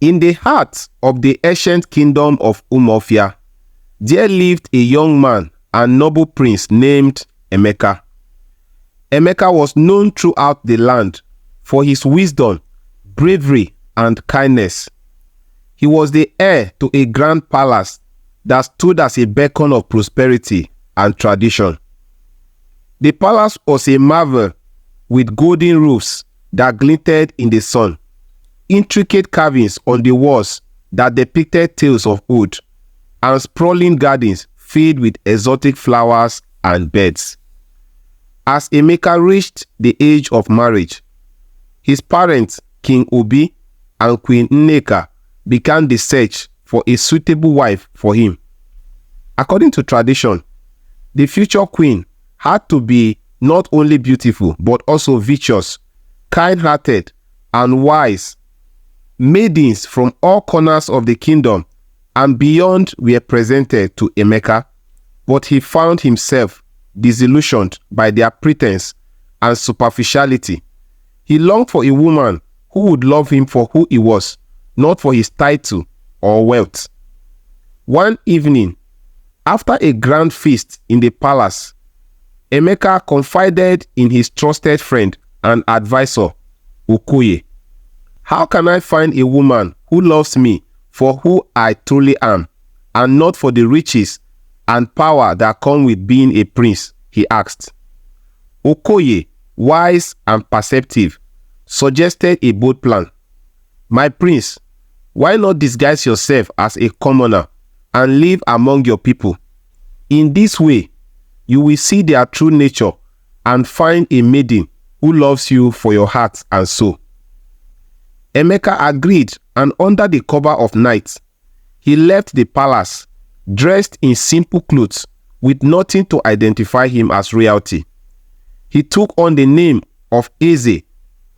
In the heart of the ancient kingdom of Umuofia, there lived a young man and noble prince named Emeka. Emeka was known throughout the land for his wisdom, bravery, and kindness. He was the heir to a grand palace that stood as a beacon of prosperity and tradition. The palace was a marvel with golden roofs that glinted in the sun, intricate carvings on the walls that depicted tales of old, and sprawling gardens filled with exotic flowers and birds. As Emeka reached the age of marriage, his parents, King Obi and Queen Nneka, began the search for a suitable wife for him. According to tradition, the future queen had to be not only beautiful but also virtuous, kind-hearted, and wise. Maidens from all corners of the kingdom and beyond were presented to Emeka, but he found himself disillusioned by their pretense and superficiality. He longed for a woman who would love him for who he was, not for his title or wealth. One evening, after a grand feast in the palace, Emeka confided in his trusted friend and advisor, Okoye. "How can I find a woman who loves me for who I truly am, and not for the riches and power that come with being a prince?" he asked. Okoye, wise and perceptive, suggested a bold plan. "My prince, why not disguise yourself as a commoner and live among your people? In this way, you will see their true nature and find a maiden who loves you for your heart and soul." Emeka agreed, and under the cover of night, he left the palace, dressed in simple clothes with nothing to identify him as royalty. He took on the name of Eze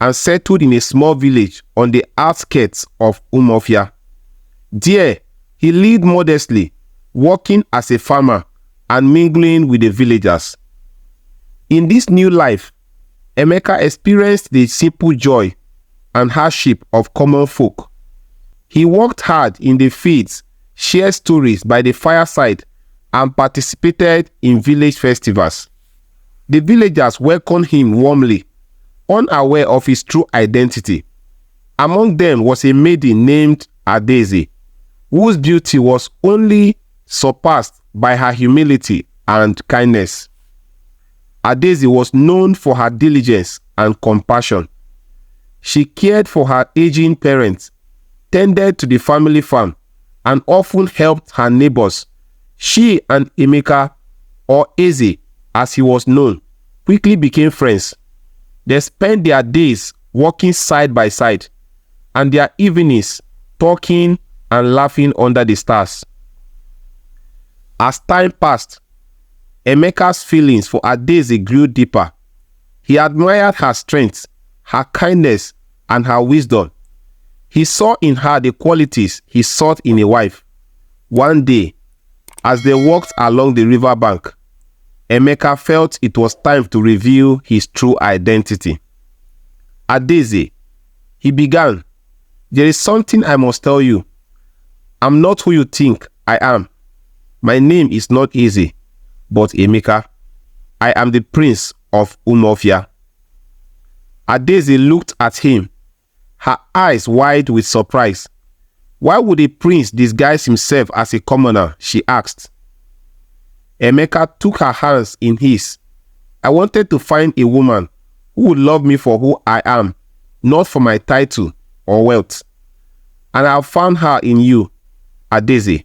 and settled in a small village on the outskirts of Umuofia. There, he lived modestly, working as a farmer and mingling with the villagers. In this new life, Emeka experienced the simple joy and hardship of common folk. He worked hard in the fields, shared stories by the fireside, and participated in village festivals. The villagers welcomed him warmly, unaware of his true identity. Among them was a maiden named Adaeze, whose beauty was only surpassed by her humility and kindness. Adaeze was known for her diligence and compassion. She cared for her aging parents, tended to the family farm, and often helped her neighbors. She and Emeka, or Eze as he was known, quickly became friends. They spent their days working side by side, and their evenings talking and laughing under the stars. As time passed, Emeka's feelings for Adaeze grew deeper. He admired her strength, her kindness, and her wisdom. He saw in her the qualities he sought in a wife. One day, as they walked along the riverbank, Emeka felt it was time to reveal his true identity. "Adaeze," he began, "there is something I must tell you. I'm not who you think I am. My name is not Eze, but Emeka. I am the prince of Umuofia." Adaeze looked at him, her eyes wide with surprise. "Why would a prince disguise himself as a commoner?" she asked. Emeka took her hands in his. "I wanted to find a woman who would love me for who I am, not for my title or wealth. And I have found her in you, Adaeze.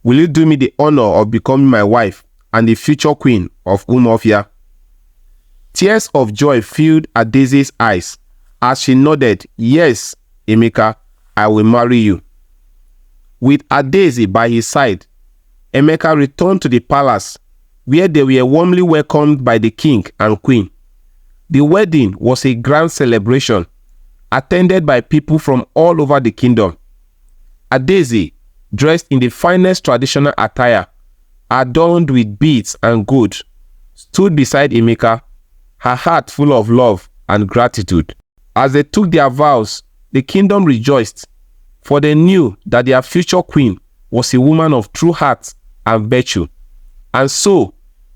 Will you do me the honor of becoming my wife and the future queen of Umuofia?" Tears of joy filled Adaeze's eyes as she nodded, "Yes, Emeka, I will marry you." With Adaeze by his side, Emeka returned to the palace, where they were warmly welcomed by the king and queen. The wedding was a grand celebration, attended by people from all over the kingdom. Adaeze, dressed in the finest traditional attire, adorned with beads and gold, stood beside Emeka, her heart full of love and gratitude. As they took their vows, the kingdom rejoiced. for they knew that their future queen was a woman of true heart and virtue. And so,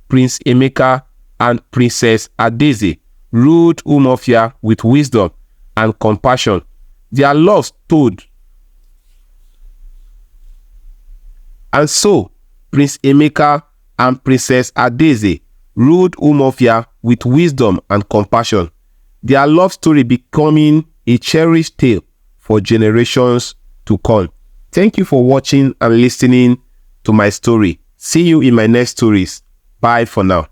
Prince Emeka and Princess Adaeze ruled Umuofia with wisdom and compassion. Their loves told. And so, Prince Emeka and Princess Adaeze ruled Umuofia with wisdom and compassion. Their love story becoming a cherished tale for generations to come. Thank you for watching and listening to my story. See you in my next stories. Bye for now.